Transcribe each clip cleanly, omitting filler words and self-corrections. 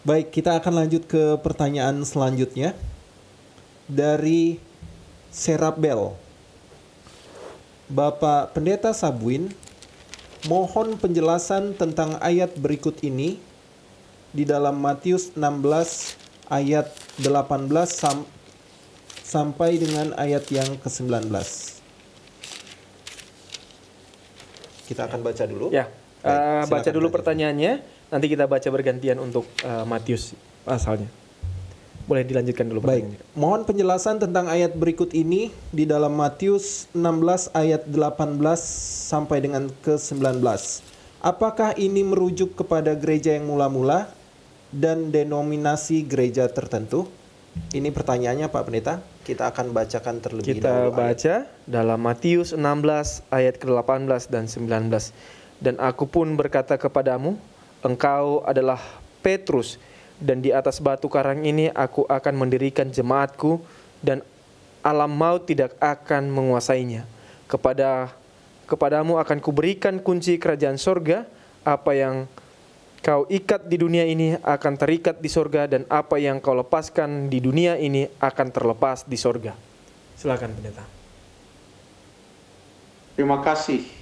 Baik, kita akan lanjut ke pertanyaan selanjutnya dari Serabel. Bapak Pendeta Sabuin, mohon penjelasan tentang ayat berikut ini di dalam Matius 16 ayat 18 sampai dengan ayat yang ke-19. Kita akan baca dulu. Ya, Baik, baca silakan dulu Pendeta. pertanyaannya, nanti kita baca bergantian untuk Matius pasalnya. Boleh dilanjutkan dulu Baik, pertanyaannya. mohon penjelasan tentang ayat berikut ini di dalam Matius 16 ayat 18 sampai dengan ke-19. Apakah ini merujuk kepada gereja yang mula-mula dan denominasi gereja tertentu? Ini pertanyaannya Pak Pendeta. Kita akan bacakan terlebih Kita dahulu ayat. baca dalam Matius 16 ayat ke-18 dan 19. Dan aku pun berkata kepadamu, engkau adalah Petrus, dan di atas batu karang ini aku akan mendirikan jemaatku, dan alam maut tidak akan menguasainya. Kepadamu akan kuberikan kunci kerajaan sorga. Apa yang kau ikat di dunia ini akan terikat di sorga, dan apa yang kau lepaskan di dunia ini akan terlepas di sorga. Silakan pendeta. Terima kasih.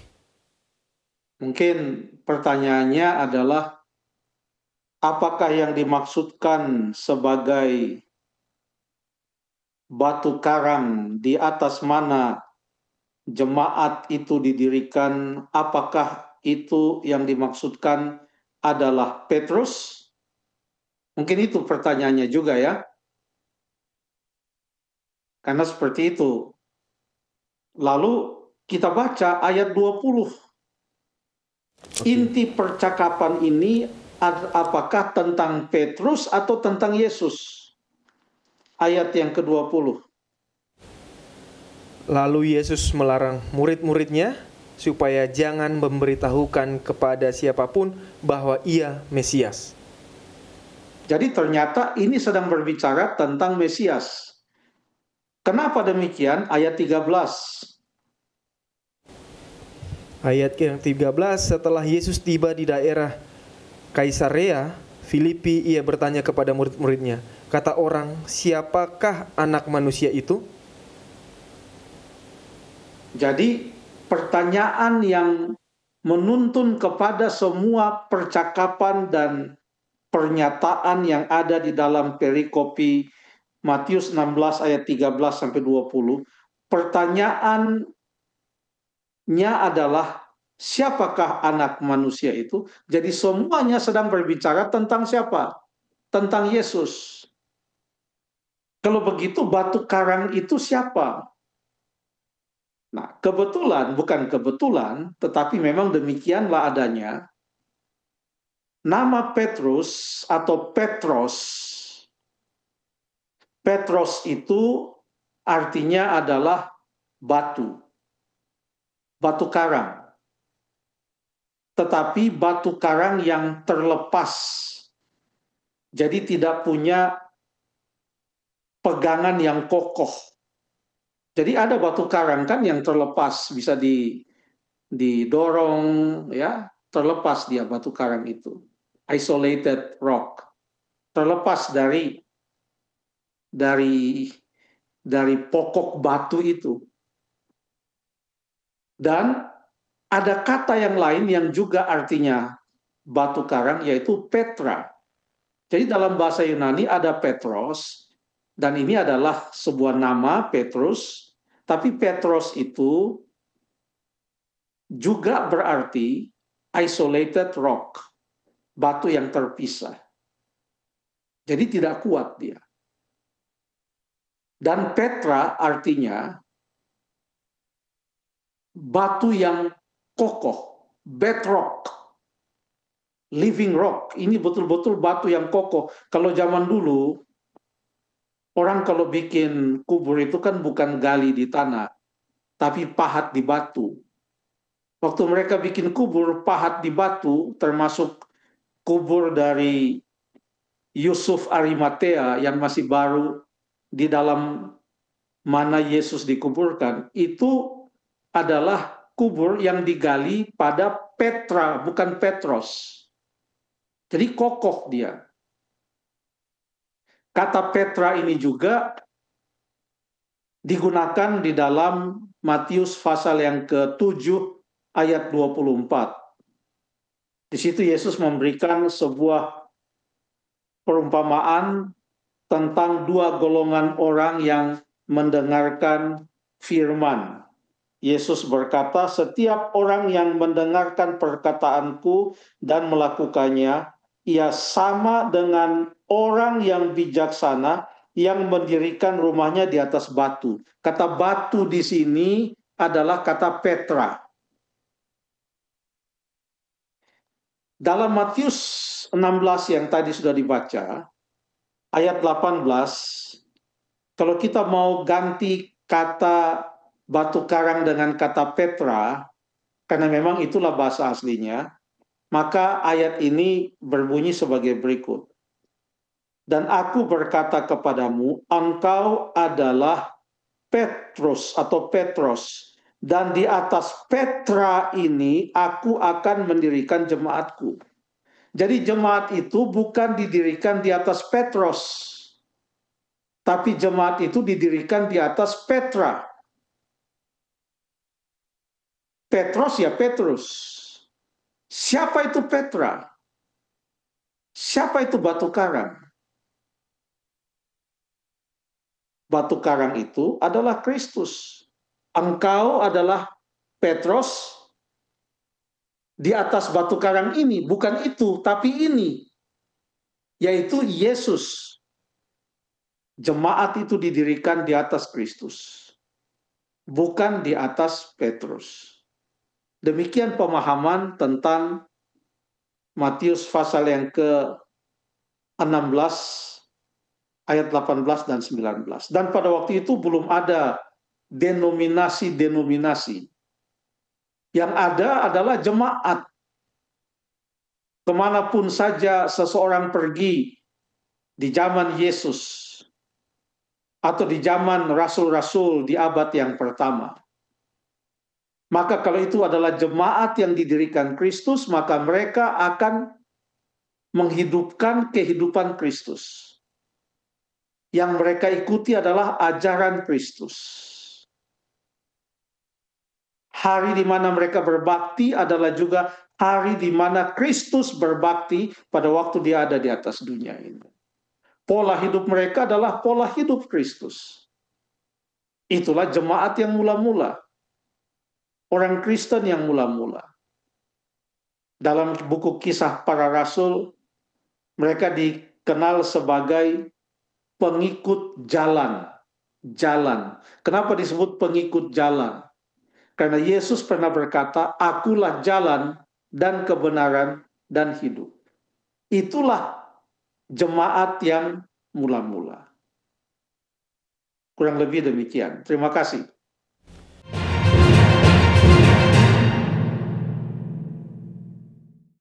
Mungkin pertanyaannya adalah apakah yang dimaksudkan sebagai batu karang di atas mana jemaat itu didirikan, apakah itu yang dimaksudkan adalah Petrus? Mungkin itu pertanyaannya juga ya. Karena seperti itu. Lalu kita baca ayat 20. Inti percakapan ini apakah tentang Petrus atau tentang Yesus? Ayat yang ke-20. Lalu Yesus melarang murid-muridnya supaya jangan memberitahukan kepada siapapun bahwa ia Mesias. Jadi ternyata ini sedang berbicara tentang Mesias. Kenapa demikian? Ayat 13. Ayat yang 13, setelah Yesus tiba di daerah Kaisarea Filipi, ia bertanya kepada murid-muridnya, kata orang, siapakah anak manusia itu? Jadi pertanyaan yang menuntun kepada semua percakapan dan pernyataan yang ada di dalam perikopi Matius 16 ayat 13 sampai 20. Pertanyaannya adalah siapakah anak manusia itu? Jadi semuanya sedang berbicara tentang siapa? Tentang Yesus. Kalau begitu batu karang itu siapa? Nah, bukan kebetulan, tetapi memang demikianlah adanya. Nama Petrus atau Petros, Petros itu artinya adalah batu, batu karang. Tetapi batu karang yang terlepas, jadi tidak punya pegangan yang kokoh. Jadi ada batu karang kan yang terlepas, bisa didorong, ya, terlepas dia batu karang itu. Isolated rock, terlepas dari pokok batu itu. Dan ada kata yang lain yang juga artinya batu karang, yaitu Petra. Jadi dalam bahasa Yunani ada Petros, dan ini adalah sebuah nama Petrus, tapi Petros itu juga berarti isolated rock, batu yang terpisah. Jadi tidak kuat dia. Dan Petra artinya batu yang kokoh, bedrock, living rock. Ini betul-betul batu yang kokoh. Kalau zaman dulu, orang kalau bikin kubur itu kan bukan gali di tanah, tapi pahat di batu. Waktu mereka bikin kubur, pahat di batu, termasuk kubur dari Yusuf Arimatea yang masih baru di dalam mana Yesus dikuburkan, itu adalah kubur yang digali pada Petra, bukan Petros. Jadi kokoh dia. Kata Petra ini juga digunakan di dalam Matius pasal yang ke-7 ayat 24. Di situ Yesus memberikan sebuah perumpamaan tentang dua golongan orang yang mendengarkan firman. Yesus berkata, setiap orang yang mendengarkan perkataanku dan melakukannya, ia sama dengan orang yang bijaksana yang mendirikan rumahnya di atas batu. Kata batu di sini adalah kata Petra. Dalam Matius 16 yang tadi sudah dibaca, ayat 18, kalau kita mau ganti kata batu karang dengan kata Petra, karena memang itulah bahasa aslinya, maka ayat ini berbunyi sebagai berikut. Dan aku berkata kepadamu, engkau adalah Petrus atau Petros, dan di atas Petra ini aku akan mendirikan jemaatku. Jadi jemaat itu bukan didirikan di atas Petros, tapi jemaat itu didirikan di atas Petra. Petros ya Petrus. Siapa itu Petra? Siapa itu batu karang? Batu karang itu adalah Kristus. Engkau adalah Petros di atas batu karang ini. Bukan itu, tapi ini. Yaitu Yesus. Jemaat itu didirikan di atas Kristus. Bukan di atas Petrus. Demikian pemahaman tentang Matius pasal yang ke-16 ayat 18 dan 19. Dan pada waktu itu belum ada denominasi-denominasi. Yang ada adalah jemaat. Kemanapun saja seseorang pergi di zaman Yesus atau di zaman rasul-rasul di abad yang pertama. Maka kalau itu adalah jemaat yang didirikan Kristus, maka mereka akan menghidupkan kehidupan Kristus. Yang mereka ikuti adalah ajaran Kristus. Hari di mana mereka berbakti adalah juga hari di mana Kristus berbakti pada waktu dia ada di atas dunia ini. Pola hidup mereka adalah pola hidup Kristus. Itulah jemaat yang mula-mula. Orang Kristen yang mula-mula. Dalam buku Kisah Para Rasul, mereka dikenal sebagai pengikut jalan. Jalan. Kenapa disebut pengikut jalan? Karena Yesus pernah berkata, akulah jalan dan kebenaran dan hidup. Itulah jemaat yang mula-mula. Kurang lebih demikian. Terima kasih.